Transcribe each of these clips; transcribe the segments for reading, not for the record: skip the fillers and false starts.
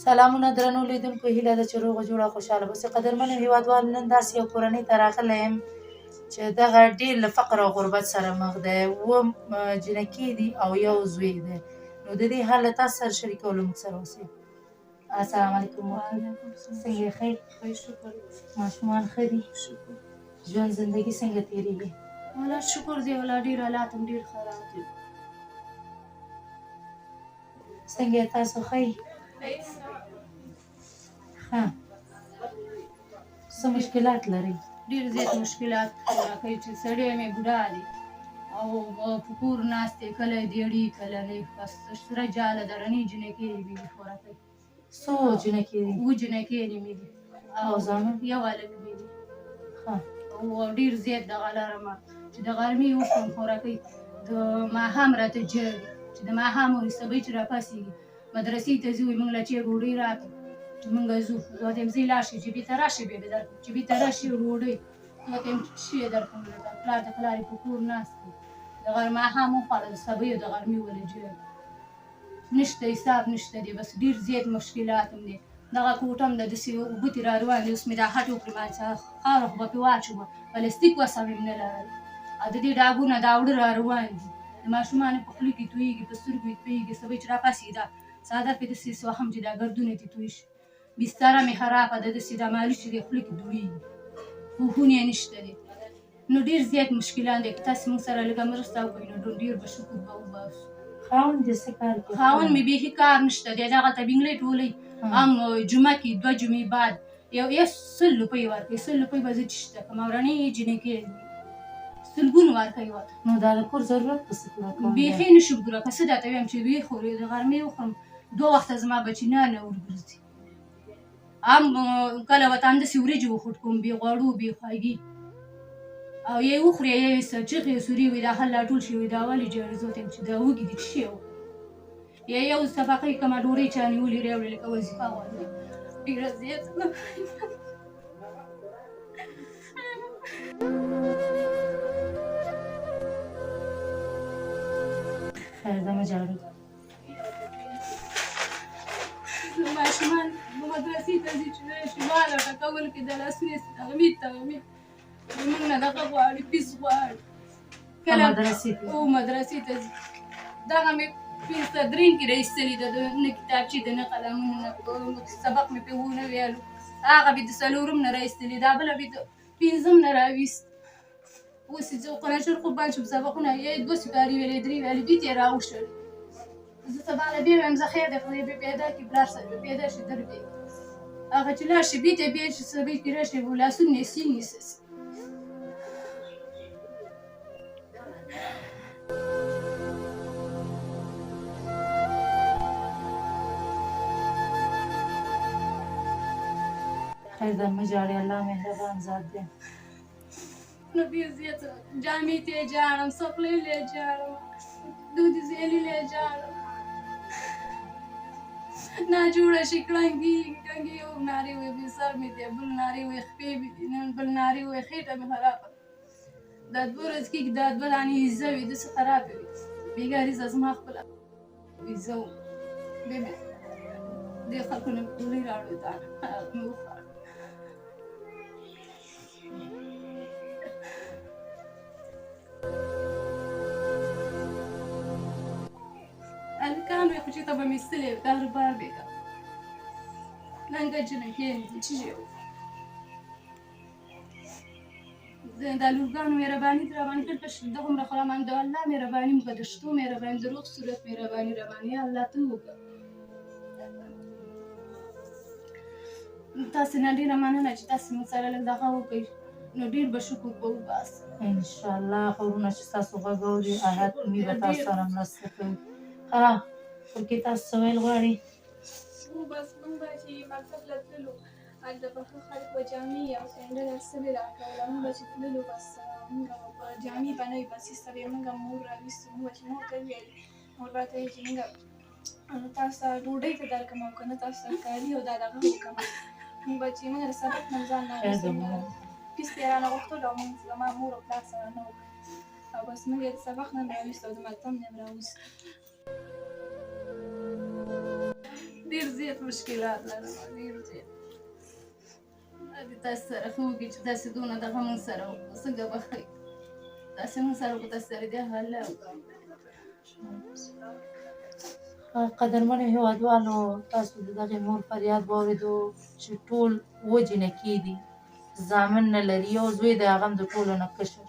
سلامونه درنو لیدونکو، هیله ده چې روغه جوړه خوشحاله اوسئ. قدرمنو هېوادوالو، نن داسې یو کورنۍ ته راغلی یم چې دغه ډېر له فقر او غربت سره مخ دی. 7 جنکۍ دي او یو زوی دی. نو د دې حال له تاسو سره شریکولو، موږ سره اوسئ. السلام علیکم. څنګه یې؟ خیر شکر. ماشومان ښه دي؟ شکر. ژوند زندګي څنګه تېرېږي؟ والله شکر دی، والله ډېر حالات هم ډېر خراب دي. څنګه یې تاسو ښه یې؟ ښه. څه مشکلات لرئ؟ ډېر زیات مشکلات کوي چې سړی مې بوډا دی او په کور ناست دی، کله یې دیړي کله نه. بس سره جاله ده، رڼې جنکۍ مې دي خوراکۍ. څو جنکۍ دي؟ 7 جنکۍ مې دي او زامن؟ یو هلک مې دی. ښه. او ډېر زیات دغه لرمه چې د غرمې وخورم خوراکۍ، د ماښام راته ژاړي چې د ماښام سبۍ چې راپاڅېږي مدرسې ته ځي، وایي موږ له چای ډوډۍ راکړه چې موږ ځو. زه ورته وایم ځئ لاړ شئ، چې بېرته راشئ بیا به درکړم. چې بېرته راشي ډوډۍ، زه ورته وایم شی یې درکړم. پلار د پلار یې په کور ناست دی، د ماښام وخوړه، د سبۍ او د غرمې ولې ژاړي. نشته حساب نشته دی، بس ډېر زیات مشکلات هم دی. دغه کوټه هم ده، داسې اوبه ترې را روان دي. اوس مې دا هټ وکړې، ما چې خاوره خو به پرې واچومه، پلاستیک وس هم نه لرل. او د دې ډاګونه دا اوړه را روان دي، د ماشومانو په خولې کې تویېږي، په سترګو یې تویېږي. سبۍ چې راپاڅېږي دا څادر پرې داسې وهم چې دا ګردونه ترې توی شي. بستره مې خرابه ده، داسې دا مالش چې دی خولې کې دوړېږي، پوښونه یې نشته دی. نو ډېر زیات مشکلات دی. که تاسې موږ سره لږه مرسته وکړئ نو ډېر به شکر به وباسو. خاوند دې څه کار کوي؟ خاوند مې بیخي کار نشته دی، دغلته بنګلۍ ټولوي. هم جمعه کې 2 جمعې بعد یو 100 روپۍ ورکوي. 100 روپۍ به زه چشته کړم. او رڼې جنکۍ سلګونه ورکوي ورته. نو دا د کور ضرورت په څه پوره کوم؟ بیخي نشم پوره که څه درته ووایم چې ویې خورې، د غرمې وخورم، 2 وخته زما بچي نه ورګرځي. هم کله ورته همداسې وریجې وخوټ کوم، بې غوړو بې خوږي، او یا یې وخوري یا یې چغې سوري وي. دا هله ټول شي وي، دا ولې ژاړي؟ زه ورته وایم چې دا وږي دي، څه شی وخوري. یا یو طبقۍ کومه ډوډۍ چا نیولې راوړې لکه وظیفه غواړي. ډېره زیاته خیر ده، مه ژاړئ. ماشومان مدرسې ته ځي چې شماله ټکول کې د لاسونو تغمید موږ نه دغه غواړي، فیس غواړي. کله مدرسې ته ځي. دغه مې فیس تدرین کې راایستلي ده، نه کتابچې ده نه قلمونه نه سبق مې پرې ونه ویلو. هغه مې د 4م نه راایستلي، دا بله مې د 5م نه راویست. اوس یې زه قرآن شریف قربان شم، سبقونه یا یې 2 سپارې ویلې 3 ویلې، بېرته یې راوشړې. زه سبا له بیا وایم زه خیر دی، خدای به پیدا کړي، پلار سره به پیدا شي، در به هغه چې لاړ شي بېرته بیا چې سبۍ کې راشي لاسونه یې سیند نیسي. خیر ده، مه ژاړئ، الله مهربان ذات دی. نو ډېر زیاته جامې ته یې ژاړم، څپلۍ له یې ژاړم، دودي زیلي له یې ژاړم. ناجوړه شي، کړنګېږي. یو نارې وایي بې سر مې دی، بل نارې وایي خپې مې دي، بل نارې وایي خېټه مې خرابه ده. دا 2 ورځې کېږي دا 2 دانې ایزه وي، داسې خرابې وي. بېګاریزه زما خپله ایزه وه. بیا مې دې خلکو نه مې ډوډۍ راوړې، دا هغه مې وخوړه. هلکان وی خو چې ته به مې ایستلې وې، کاروبار بې که لنګه جنکۍ مې دي، څه شی وه. دا لورګانو مهرباني دې راباندې کړې، د هومره خو راباندې د الله مهرباني وکړه، د شتو مهرباني، د روغ صورت مهرباني راباندې یا الله ته وکړه. تاسې نه ډېره مننه چې تاسې موږ سره لږ دغه وکړئ، نو ډېر به شکر به وباسم. انشاءالله غرونه چې ستاسو غږ اوري، احد مې به تاسو سره مرسته کوي. ښه، خلکې تاسو څه ویل غواړئ؟ بس موږ به چې مکتب له تللو، هلته به ښه خلک به جامې او سینډل هر څه به راکول. موږ به چې تللو بس موږ به جامې به نه وي، بس ایسته به یې موږ مور راویستو. موږ به چې مور ته وویل، مور به راته ویل چې موږ تاسو ته ډوډۍ ته درکړم او که نه تاسو ته کالي او دا دغه وکړم. موږ به چې موږ د سبق نه ځان نه اخیستو، فیس یې رانه غوښتلو او موږ زما مور او پلار سره نه وو، او بس موږ یې د سبق نه هم راویستو او د مکتب نه هم راویستو. ډېر زیات مشکلات لرم ډېر زیات دې تاسو سره ښه وکړي چې داسې دونه دغه مونږ سره وکړو څنګه به ښه داسې مونږ سره وکړو تاسو سره دې حل وکړو قدرمنو هېوادوالو تاسو د دغې مور فریاد واورېدو چې ټول اووه جینکې دي زامن نه لري یو زوی دی هغه هم د ټولو نه کشر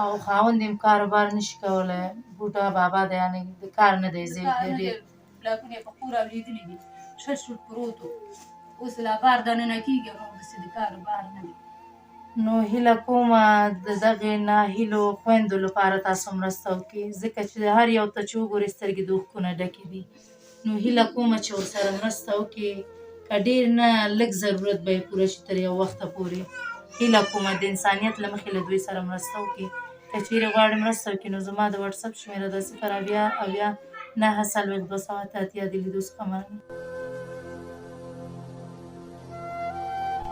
او خاوند یې هم کاروبار نشي کولی بوډا بابا دی یعنې د کار نه دی ځای ډېر بلاکونه یې په کور اورېدلي دي شل شل پروت و اوس لا بار دننه کېږي او داسې د کاروبار نه دی نو هیله کومه د دغې ناهیلو خویندو لپاره تاسو مرسته وکړئ ځکه چې هر یو ته چې وګورئ سترګې د اوښکو نه ډکې دي نو هیله کومه چې ورسره مرسته وکړئ که ډېر نه لږ ضرورت به یې پوره شي تر یو وخته پورې هیله کومه د انسانیت له مخې له دوی سره مرسته وکړئ که چیرې غواړئ مرسته وکړئ نو زما د وټساپ شمېره ده 0 اویا 9 څلوېښت 200 اتیا د لیدو څخه مننه